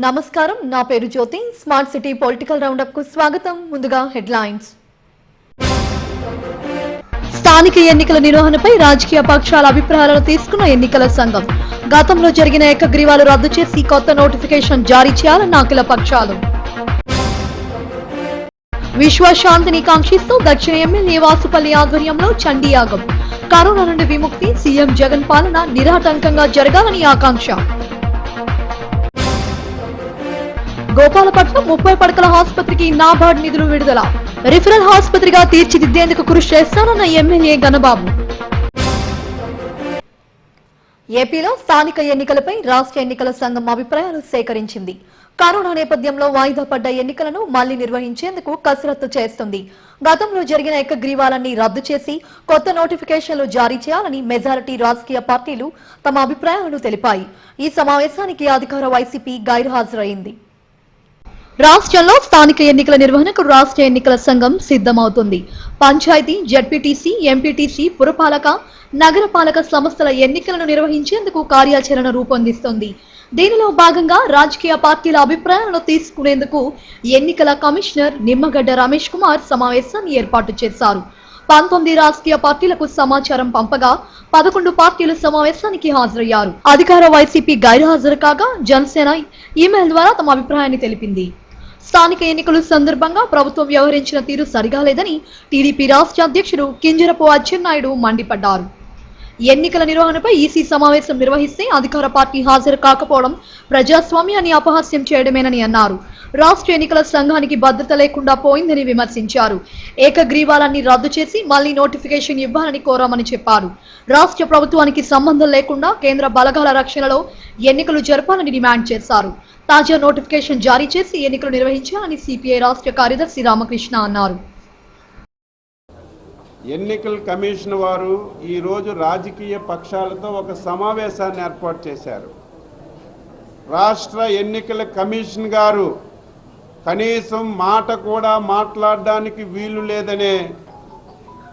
నమస్కారం, నా పేరు జ్యోతి. స్మార్ట్ సిటీ పొలిటికల్ రౌండప్ కు స్వాగతం. ముందుగా హెడ్లైన్స్. స్థానిక ఎన్నికల నిర్వహణపై రాజకీయ పక్షాల అభిప్రాయాలను తీసుకున్న ఎన్నికల సంఘం. గతంలో జరిగిన ఏకగ్రీవాలు రద్దు చేసి కొత్త నోటిఫికేషన్ జారీ చేయాలన్న అఖిల పక్షాలు. విశ్వశాంతిని కాంక్షిస్తూ దక్షిణ ఎమ్మెల్యే వాసుపల్లి ఆధ్వర్యంలో చండీ యాగం. కరోనా నుండి విముక్తి, సీఎం జగన్ పాలన నిరాటంకంగా జరగాలని ఆకాంక్ష. గోపాలపట్నం 30 పడకల ఆసుపత్రికి నాబార్డ్ నిధులు విడుదల. రిఫరల్ ఆసుపత్రిగా తీర్చిదిద్దేందుకు కృషి చేస్తానన్న ఎమ్మెల్యే గణబాబు. ఏపీలో స్థానిక ఎన్నికలపై రాష్ట్ర ఎన్నికల సంఘం అభిప్రాయాలు సేకరించింది. కరోనా నేపథ్యంలో వాయిదా పడ్డ ఎన్నికలను మళ్లీ నిర్వహించేందుకు కసరత్తు చేస్తుంది. గతంలో జరిగిన ఏకగ్రీవాలన్నీ రద్దు చేసి కొత్త నోటిఫికేషన్లు జారీ చేయాలని మెజారిటీ రాజకీయ పార్టీలు తమ అభిప్రాయాలను తెలిపాయి. ఈ సమావేశానికి అధికార వైసీపీ గైర్హాజరైంది. రాష్ట్రంలో స్థానిక ఎన్నికల నిర్వహణకు రాష్ట్ర ఎన్నికల సంఘం సిద్ధమవుతుంది. పంచాయతీ, జడ్పీటీసీ, ఎంపీటీసీ, పురపాలక, నగరపాలక సంస్థల ఎన్నికలను నిర్వహించేందుకు కార్యాచరణ రూపొందిస్తోంది. దీనిలో భాగంగా రాజకీయ పార్టీల అభిప్రాయాలను తీసుకునేందుకు ఎన్నికల కమిషనర్ నిమ్మగడ్డ రమేష్ కుమార్ సమావేశాన్ని ఏర్పాటు చేశారు. 19 రాజకీయ పార్టీలకు సమాచారం పంపగా 11 పార్టీలు సమావేశానికి హాజరయ్యారు. అధికార వైసీపీ గైర్హాజరు కాగా జనసేన ఈమెయిల్ ద్వారా తమ అభిప్రాయాన్ని తెలిపింది. స్థానిక ఎన్నికల సందర్భంగా ప్రభుత్వం వ్యవహరించిన తీరు సరిగా లేదని టీడీపీ రాష్ట్ర అధ్యక్షుడు కింజరపు అచ్చెన్నాయుడు మండిపడ్డారు. ఎన్నికల నిర్వహణపై ఈసీ సమావేశం నిర్వహిస్తే అధికార పార్టీ హాజరు కాకపోవడం ప్రజాస్వామ్యాన్ని అపహాస్యం చేయడమేనని అన్నారు. రాష్ట్ర ఎన్నికల సంఘానికి భద్రత లేకుండా పోయిందని విమర్శించారు. ఏకగ్రీవాలన్నీ రద్దు చేసి మళ్లీ నోటిఫికేషన్ ఇవ్వాలని కోరామని చెప్పారు. రాష్ట్ర ప్రభుత్వానికి సంబంధం లేకుండా కేంద్ర బలగాల రక్షణలో ఎన్నికలు జరపాలని డిమాండ్ చేశారు. తాజా నోటిఫికేషన్ జారీ చేసి ఎన్నికలు నిర్వహించాలని సిపిఐ రాష్ట్ర కార్యదర్శి రామకృష్ణ అన్నారు. ఎన్నికల కమిషన్ వారు ఈరోజు రాజకీయ పక్షాలతో ఒక సమావేశాన్ని ఏర్పాటు చేశారు. రాష్ట్ర ఎన్నికల కమిషన్ గారు కనీసం మాట కూడా మాట్లాడడానికి వీలు లేదనే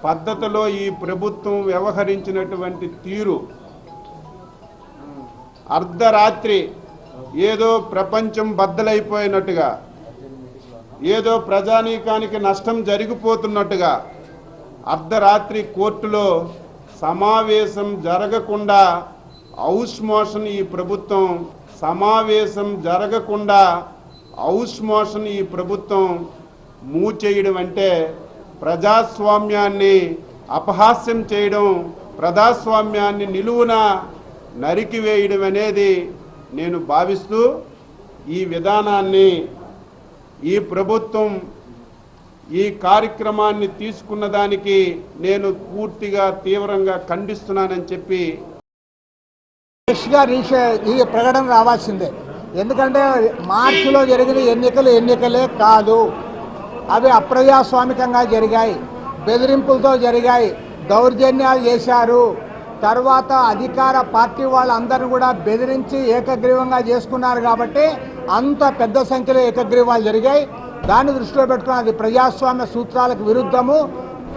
పద్ధతిలో ఈ ప్రభుత్వం వ్యవహరించినటువంటి తీరు అర్ధరాత్రి ఏదో ప్రపంచం బద్దలైపోయినట్టుగా, ఏదో ప్రజానీకానికి నష్టం జరిగిపోతున్నట్టుగా అర్ధరాత్రి కోర్టులో సమావేశం జరగకుండా హౌస్ మోషన్ ఈ ప్రభుత్వం మూవ్ చేయడం అంటే ప్రజాస్వామ్యాన్ని అపహాస్యం చేయడం, ప్రజాస్వామ్యాన్ని నిలువున నరికివేయడం అనేది నేను భావిస్తూ ఈ విధానాన్ని, ఈ ప్రభుత్వం ఈ కార్యక్రమాన్ని తీసుకున్న దానికి నేను పూర్తిగా తీవ్రంగా ఖండిస్తున్నానని చెప్పి ఈ ప్రకటన రావాల్సిందే. ఎందుకంటే మార్చిలో జరిగిన ఎన్నికలే కాదు, అవి అప్రజాస్వామికంగా జరిగాయి, బెదిరింపులతో జరిగాయి, దౌర్జన్యాలు చేశారు. తర్వాత అధికార పార్టీ వాళ్ళందరూ కూడా బెదిరించి ఏకగ్రీవంగా చేసుకున్నారు కాబట్టి అంత పెద్ద సంఖ్యలో ఏకగ్రీవాలు జరిగాయి. దాన్ని దృష్టిలో పెట్టుకుని అది ప్రజాస్వామ్య సూత్రాలకు విరుద్ధము.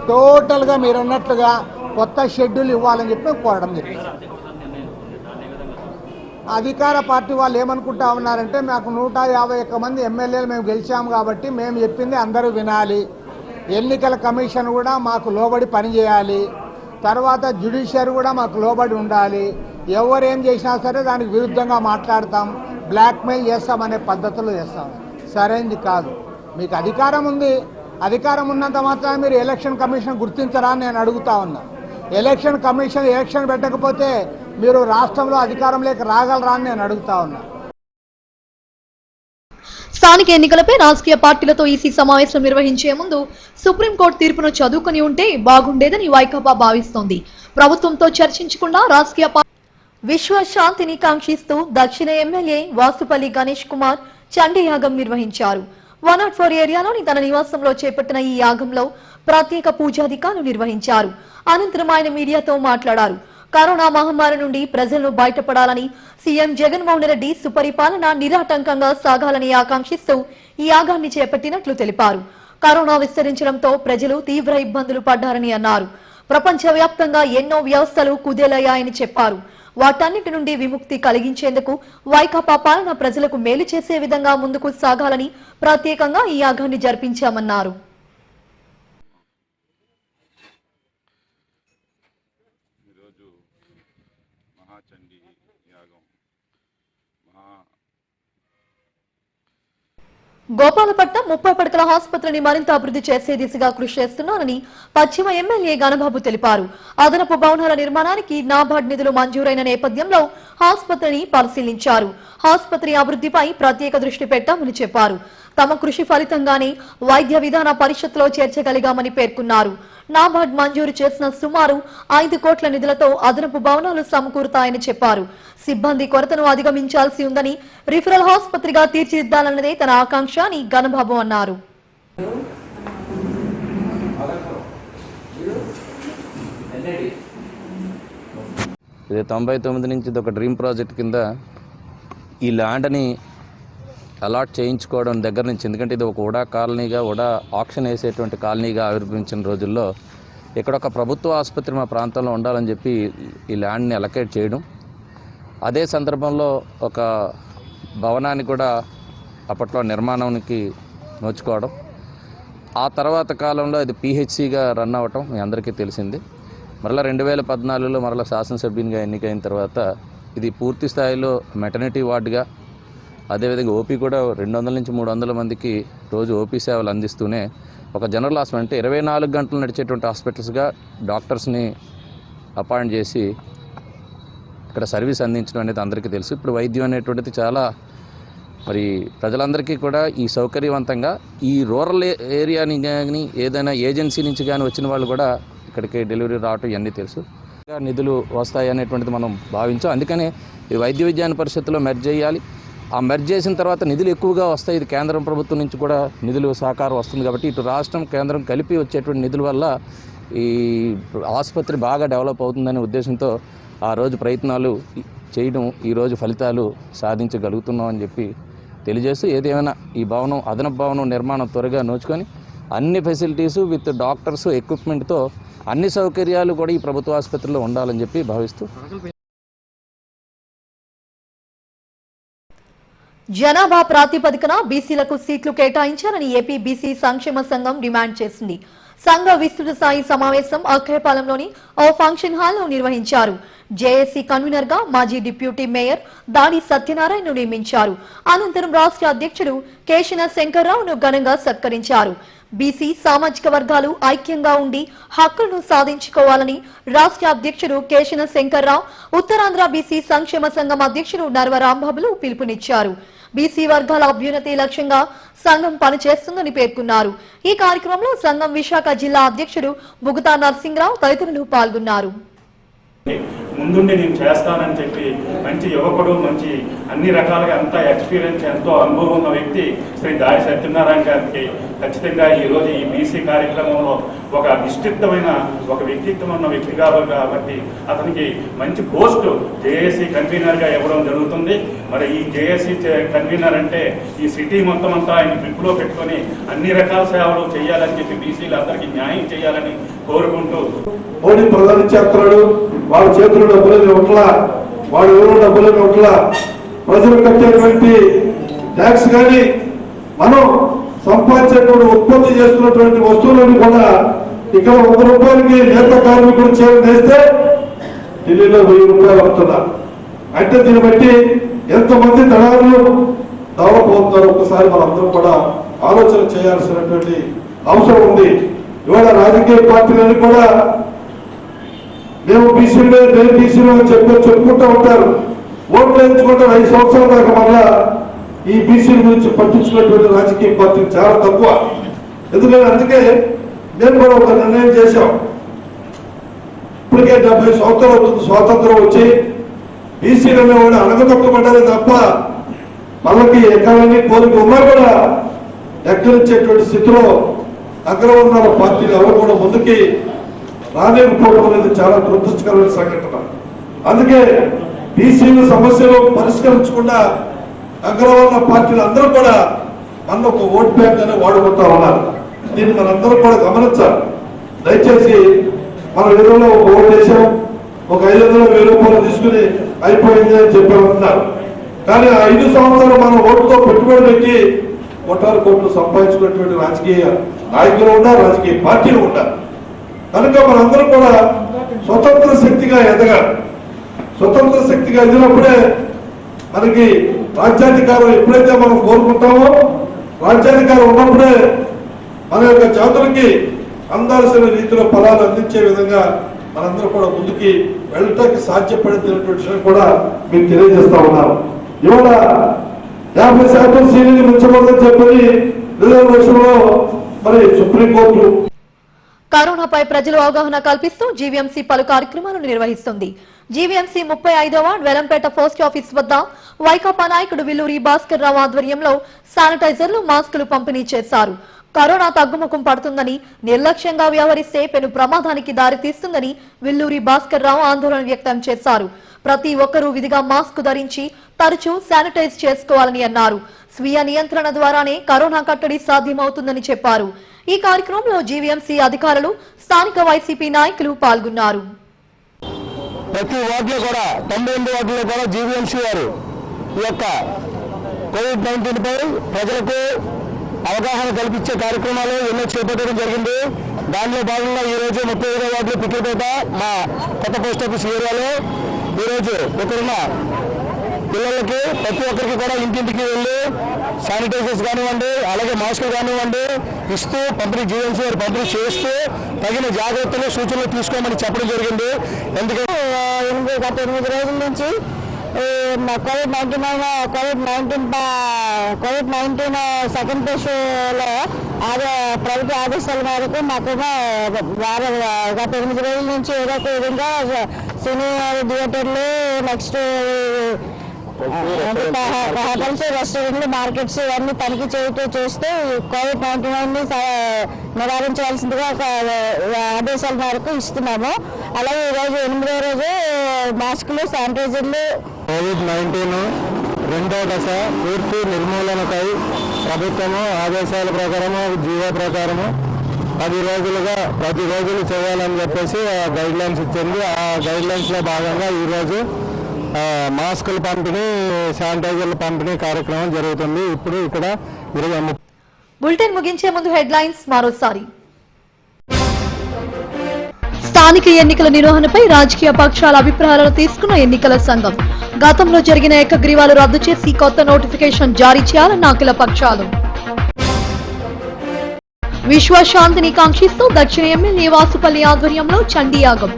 టోటల్గా మీరు అన్నట్లుగా కొత్త షెడ్యూల్ ఇవ్వాలని చెప్పి కోరడం జరిగింది. అధికార పార్టీ వాళ్ళు ఏమనుకుంటా ఉన్నారంటే, మాకు 151 మంది ఎమ్మెల్యేలు మేము గెలిచాము కాబట్టి మేము చెప్పింది అందరూ వినాలి, ఎన్నికల కమిషన్ కూడా మాకు లోబడి పనిచేయాలి, తర్వాత జ్యుడిషియరీ కూడా మాకు లోబడి ఉండాలి, ఎవరేం చేసినా సరే దానికి విరుద్ధంగా మాట్లాడతాం, బ్లాక్మెయిల్ చేస్తామనే పద్ధతులు చేస్తాం. సరైనది కాదు. మీకు అధికారం ఉంది, అధికారం ఉన్నంత మాత్రం మీరు ఎలక్షన్ కమిషన్ గుర్తించరా అని నేను అడుగుతా ఉన్నా. ఎలక్షన్ కమిషన్ ఎలక్షన్ పెట్టకపోతే మీరు రాష్ట్రంలో అధికారంలోకి రాగలరా అని నేను అడుగుతా ఉన్నా. స్థానిక ఎన్నికలపై రాజకీయ పార్టీలతో ఈసీ సమావేశం నిర్వహించే ముందు సుప్రీంకోర్టు తీర్పును చదువుకుని ఉంటే బాగుండేదని వైకాపా భావిస్తోంది. ప్రభుత్వంతో చర్చించకుండా రాజకీయ విశ్వశాంతిని కాంక్షిస్తూ దక్షిణ ఎమ్మెల్యే వాసుపల్లి గణేష్ కుమార్ చండీ యాగం నిర్వహించారు. 104 ఏరియాలోని తన నివాసంలో చేపట్టిన ఈ యాగంలో ప్రత్యేక పూజాధికారులు నిర్వహించారు. అనంతరం ఆయన మీడియాతో మాట్లాడారు. కరోనా మహమ్మారి నుండి ప్రజలను బయటపడాలని, సీఎం జగన్మోహన్ రెడ్డి సుపరిపాలన నిరాటంకంగా సాగాలని ఆకాంక్షిస్తూ ఈ యాగాన్ని చేపట్టినట్లు తెలిపారు. కరోనా విస్తరించడంతో ప్రజలు తీవ్ర ఇబ్బందులు పడ్డారని అన్నారు. ప్రపంచవ్యాప్తంగా ఎన్నో వ్యవస్థలు కుదేలయ్యాయని చెప్పారు. వాటన్నిటి నుండి విముక్తి కలిగించేందుకు వైకాపా పాలన ప్రజలకు మేలు చేసే విధంగా ముందుకు సాగాలని ప్రత్యేకంగా ఈ యాగాన్ని జరిపించామన్నారు. గోపాలపట్నం 30 పడకల ఆసుపత్రిని మరింత అభివృద్ధి చేసే దిశగా కృషి చేస్తున్నానని పశ్చిమ ఎమ్మెల్యే గణబాబు తెలిపారు. అదనపు భవనాల నిర్మాణానికి నాబార్డ్ నిధులు మంజూరైన నేపథ్యంలో ఆసుపత్రిని పరిశీలించారు. ఆసుపత్రి అభివృద్ధిపై ప్రత్యేక దృష్టి పెట్టామని చెప్పారు. తమ కృషి ఫలితంగానే వైద్య విధాన పరిషత్తులో చేర్చగలిగామని పేర్కొన్నారు. నాబార్డ్ మంజూరు చేసిన సుమారు 5 కోట్ల నిధులతో అదనపు భవనాలు సమకూరుతాయని చెప్పారు. సిబ్బంది కొరతను అధిగమించాల్సి ఉందని, రిఫరల్ ఆసుపత్రిగా తీర్చిదిద్దాలన్నదే తన ఆకాంక్ష అని గణబాబు అన్నారు. ఇది 99 నుంచి ఇది ఒక డ్రీమ్ ప్రాజెక్ట్ కింద ఈ ల్యాండ్ని అలాట్ చేయించుకోవడం దగ్గర నుంచి, ఎందుకంటే ఇది ఒక ఉడా కాలనీగా, ఉడా ఆక్షన్ వేసేటువంటి కాలనీగా ఆవిర్భవించిన రోజుల్లో ఇక్కడ ఒక ప్రభుత్వ ఆసుపత్రి మా ప్రాంతంలో ఉండాలని చెప్పి ఈ ల్యాండ్ని అలొకేట్ చేయడం, అదే సందర్భంలో ఒక భవనాన్ని కూడా అప్పట్లో నిర్మాణానికి నోచుకోవడం, ఆ తర్వాత కాలంలో ఇది పిహెచ్సిగా రన్ అవ్వటం మీ అందరికీ తెలిసింది. మరలా 2014లో మరలా శాసనసభ్యునిగా ఎన్నికైన తర్వాత ఇది పూర్తి స్థాయిలో మెటర్నిటీ వార్డుగా, అదేవిధంగా ఓపీ కూడా 200 నుంచి 300 మందికి రోజు ఓపీ సేవలు అందిస్తూనే ఒక జనరల్ హాస్పిటల్ అంటే 24 గంటలు నడిచేటువంటి హాస్పిటల్స్గా డాక్టర్స్ని అపాయింట్ చేసి ఇక్కడ సర్వీస్ అందించడం అనేది అందరికీ తెలుసు. ఇప్పుడు వైద్యం అనేటువంటిది చాలా మరి ప్రజలందరికీ కూడా ఈ సౌకర్యవంతంగా ఈ రూరల్ ఏరియాని కానీ ఏదైనా ఏజెన్సీ నుంచి కానీ వచ్చిన వాళ్ళు కూడా ఇక్కడికి డెలివరీ రావటం ఇవన్నీ తెలుసు. నిధులు వస్తాయి అనేటువంటిది మనం భావించాం. అందుకనే ఈ వైద్య విజ్ఞాన పరిషత్తులో మెర్జ్ చేయాలి. ఆ మెర్జ్ చేసిన తర్వాత నిధులు ఎక్కువగా వస్తాయి. ఇది కేంద్రం ప్రభుత్వం నుంచి కూడా నిధులు సహకారం వస్తుంది కాబట్టి ఇటు రాష్ట్రం కేంద్రం కలిపి వచ్చేటువంటి నిధుల వల్ల ఈ ఆసుపత్రి బాగా డెవలప్ అవుతుందనే ఉద్దేశంతో ఆ రోజు ప్రయత్నాలు చేయడం, ఈరోజు ఫలితాలు సాధించగలుగుతున్నాం అని చెప్పి తెలియజేస్తూ, ఏదేమైనా ఈ భవనం అదనపు భవనం నిర్మాణం త్వరగా నోచుకొని అన్ని ఫెసిలిటీసు విత్ డాక్టర్స్ ఎక్విప్మెంట్తో అన్ని సౌకర్యాలు కూడా ఈ ప్రభుత్వ ఆసుపత్రిలో ఉండాలని చెప్పి భావిస్తూ, జనాభా ప్రాతిపదికన బీసీలకు సీట్లు కేటాయించాలని ఏపీ బీసీ సంక్షేమ సంఘం డిమాండ్ చేసింది. సంఘ విస్తృత స్థాయి సమావేశం అక్కయ్యపాలెంలోని ఓ ఫంక్షన్ హాల్లో నిర్వహించారు. జేఏసీ కన్వీనర్ గా మాజీ డిప్యూటీ మేయర్ దాడి సత్యనారాయణను నియమించారు. అనంతరం రాష్ట్ర అధ్యక్షుడు కేశన శంకర్రావును ఘనంగా సత్కరించారు. బీసీ సామాజిక వర్గాలు ఐక్యంగా ఉండి హక్కులను సాధించుకోవాలని రాష్ట్ర అధ్యక్షుడు కేశన శంకర్రావు, ఉత్తరాంధ్ర బీసీ సంక్షేమ సంఘం అధ్యక్షుడు నర్వ రాంబాబులు పిలుపునిచ్చారు. బీసీ వర్గాల అభ్యున్నతి లక్ష్యంగా సంఘం పనిచేస్తుందని పేర్కొన్నారు. ఈ కార్యక్రమంలో సంఘం విశాఖ జిల్లా అధ్యక్షుడు బుగుతా నరసింహరావు తదితరులు పాల్గొన్నారు. ముందుండి నేను చేస్తానని చెప్పి మంచి యువకుడు, మంచి అన్ని రకాలుగా అంతా ఎక్స్పీరియన్స్, ఎంతో అనుభవం ఉన్న వ్యక్తి శ్రీ దాడి సత్యనారాయణ గారికి ఖచ్చితంగా ఈరోజు ఈ బీసీ కార్యక్రమంలో ఒక విస్తృతమైన ఒక వ్యక్తిత్వం ఉన్న వ్యక్తి కాబట్టి అతనికి మంచి పోస్టు జేఏసీ కన్వీనర్గా ఇవ్వడం జరుగుతుంది. మరి ఈ జేఏసీ కన్వీనర్ అంటే ఈ సిటీ మొత్తం అంతా ఆయన గ్రిప్లో పెట్టుకొని అన్ని రకాల సేవలు చేయాలని చెప్పి బీసీలు అందరికీ న్యాయం చేయాలని కోరుకుంటూ, మోడీ ప్రధాని చేస్తున్నాడు, వాళ్ళ చేతులు డబ్బులు ఇవ్వట్లా, వాడు ఎవరు డబ్బులు ఇవ్వట్లా, ప్రజలు కట్టేటువంటి ట్యాక్స్ కానీ మనం సంపాదించేటువంటి ఉత్పత్తి చేస్తున్నటువంటి వస్తువులను కూడా ఇక్కడ 100 రూపాయలకి నేత కార్మికులు చేస్తే ఢిల్లీలో 1000 రూపాయలు అవుతున్నారు. అంటే దీన్ని బట్టి ఎంతమంది దళారులు డెవలప్ అవుతారు ఒక్కసారి మనందరం కూడా ఆలోచన చేయాల్సినటువంటి అవసరం ఉంది. ఇవాళ రాజకీయ పార్టీలన్నీ కూడా మేము బీసీలో నేను బీసీలో చెప్పుకుంటూ ఉంటారు. ఓట్లు వేయించుకుంటారు 5 సంవత్సరాల దాకా. మళ్ళా ఈ బీసీల గురించి పట్టించుకున్నటువంటి రాజకీయ పార్టీలు చాలా తక్కువ. ఎందుకంటే అందుకే మేము కూడా ఒక నిర్ణయం చేశాం. ఇప్పటికే 70 సంవత్సరాలు అవుతుంది స్వాతంత్రం వచ్చి. బీసీలు అనేవాడు అణగదొక్కబడ్డారే తప్ప వాళ్ళకి ఎక్కడని కోరిక ఉన్నా కూడా ఎక్కడించేటువంటి స్థితిలో అగ్రవర్ణాల పార్టీలు ఎవరు కూడా ముందుకి రాలేకపోవడం అనేది చాలా దురదృష్టకరమైన సంఘటన. అందుకే బీసీల సమస్యలు పరిష్కరించకుండా అగ్రవర్ణ పార్టీలు అందరూ కూడా మన ఒక ఓట్ బ్యాంక్ అనే వాడుకుంటా ఉన్నారు. దీన్ని మనందరూ కూడా గమనించాలి. దయచేసి మనం ఎదురులో ఒక ఓటు వేసాం, ఒక 500,000 రూపాయలు తీసుకుని అయిపోయింది అని చెప్పారు. కానీ ఆ 5 సంవత్సరాలు మన ఓటుతో పెట్టుబడి పెట్టి కోటాను కోట్లు సంపాదించుకున్నటువంటి రాజకీయ నాయకులు ఉన్నారు, రాజకీయ పార్టీలు ఉన్నారు. కనుక మనందరం కూడా స్వతంత్ర శక్తిగా ఎదగాలి. స్వతంత్ర శక్తిగా ఎదిగినప్పుడే మనకి రాజ్యాధికారం ఎప్పుడైతే మనం కోరుకుంటామో, రాజ్యాధికారం ఉన్నప్పుడే మన యొక్క జాతులకి అందాల్సిన రీతిలో ఫలాలు అందించే విధంగా మనందరూ కూడా ముందుకి వెళ్ళటానికి సాధ్యపడుతున్నటువంటి విషయం కూడా మీకు తెలియజేస్తా ఉన్నారు. ఇవాళ 50% సీనియర్ని మించకూడదని చెప్పని రిజర్వేషన్లో మరి సుప్రీంకోర్టు కరోనాపై ప్రజలు అవగాహన కల్పిస్తూ జీవీఎంసీ పలు కార్యక్రమాలను నిర్వహిస్తుంది. జీవీఎంసీ 35వ వెలంపేట పోస్ట్ ఆఫీస్ వద్ద వైకాపా నాయకుడు విల్లూరి భాస్కర్ రావు ఆధ్వర్యంలో శానిటైజర్లు, మాస్కులు పంపిణీ చేశారు. కరోనా తగ్గుముఖం పడుతుందని, నిర్లక్ష్యంగా వ్యవహరిస్తే పెను ప్రమాదానికి దారితీస్తుందని విల్లూరి భాస్కర్ రావు ఆందోళన వ్యక్తం చేశారు. ప్రతి ఒక్కరూ విధిగా మాస్క్ ధరించి తరచూ శానిటైజ్ చేసుకోవాలని అన్నారు. స్వీయ నియంత్రణ ద్వారానే కరోనా కట్టడి సాధ్యమవుతుందని చెప్పారు. ఈ కార్యక్రమంలో జీవీఎంసీ అధికారులు, స్థానిక వైసీపీ నాయకులు పాల్గొన్నారు. ప్రతి వార్డులో కూడా 98 వార్డులో కూడా జీవీఎంసీ వారు ఈ యొక్క కోవిడ్-19 పై ప్రజలకు అవగాహన కల్పించే కార్యక్రమాలు ఎన్నో చేపట్టడం జరిగింది. దానిలో భాగంగా ఈరోజు 35వ వార్డులో పిక్కిపేట మా కొత్త పోస్ట్ ఆఫీస్ ఏరియాలో ఈరోజు ఇక్కడున్న పిల్లలకి ప్రతి ఒక్కరికి కూడా ఇంటింటికి వెళ్ళి శానిటైజర్స్ కానివ్వండి, అలాగే మాస్కులు కానివ్వండి ఇస్తూ పంపిణీ జీవీఎంసీ వారు పంపిణీ చేస్తూ తగిన జాగ్రత్తలు, సూచనలు తీసుకోమని చెప్పడం జరిగింది. ఎందుకంటే గత 8 రోజుల నుంచి కోవిడ్-19 సెకండ్ ఫేజ్లో ప్రభుత్వ ఆదేశాల మేరకు మాకు గత 8 రోజుల నుంచి ఏదో ఒక విధంగా సినీ థియేటర్లు, నెక్స్ట్ హోటల్స్, రెస్టారెంట్లు, మార్కెట్స్ ఇవన్నీ తనిఖీ చేస్తూ కోవిడ్-19ని నివారించవలసిందిగా ఒక ఆదేశాల మేరకు ఇస్తున్నాము. అలాగే ఈరోజు 8వ రోజు మాస్కులు, శానిటైజర్లు. కోవిడ్-19 రెండో దశ పూర్తి నిర్మూలనకై ప్రభుత్వము ఆదేశాల ప్రకారము, జీవో ప్రకారము 10 రోజులుగా 10 రోజులు చేయాలని చెప్పేసి గైడ్ లైన్స్ ఇచ్చింది. ఆ గైడ్ లైన్స్లో భాగంగా ఈరోజు మాస్కుల పంపిణీ, శానిటైజర్ల పంపిణీ కార్యక్రమం జరుగుతుంది. ఇప్పుడు ఇక్కడ బులెటిన్ ముగించే ముందు హెడ్లైన్స్ మరోసారి. స్థానిక ఎన్నికల నిర్వహణపై రాజకీయ పక్షాల అభిప్రాయాలను తీసుకున్న ఎన్నికల సంఘం. గతంలో జరిగిన ఏకగ్రీవాలు రద్దు చేసి కొత్త నోటిఫికేషన్ జారీ చేయాలన్న అఖిల పక్షాలు. విశ్వశాంతిని కాంక్షిస్తూ దక్షిణ ఎమ్మెల్యే వాసుపల్లి ఆధ్వర్యంలో చండీయాగం.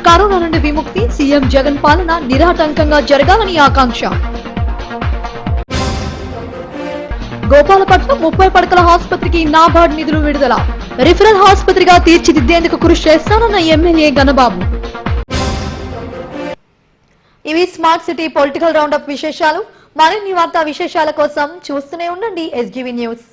కరోనా నుండి విముక్తి, సీఎం జగన్ పాలన నిరాటంకంగా జరగాలని ఆకాంక్ష. గోపాలపట్నం 30 పడకల ఆసుపత్రికి నాబార్డ్ నిధులు విడుదల. రిఫరల్ ఆసుపత్రిగా తీర్చిదిద్దేందుకు కృషి చేస్తానన్న ఎమ్మెల్యే గణబాబు. ఇవి స్మార్ట్ సిటీ పొలిటికల్ రౌండప్ విశేషాలు. మరిన్ని వార్తా విశేషాల కోసం చూస్తూనే ఉండండి SGV న్యూస్.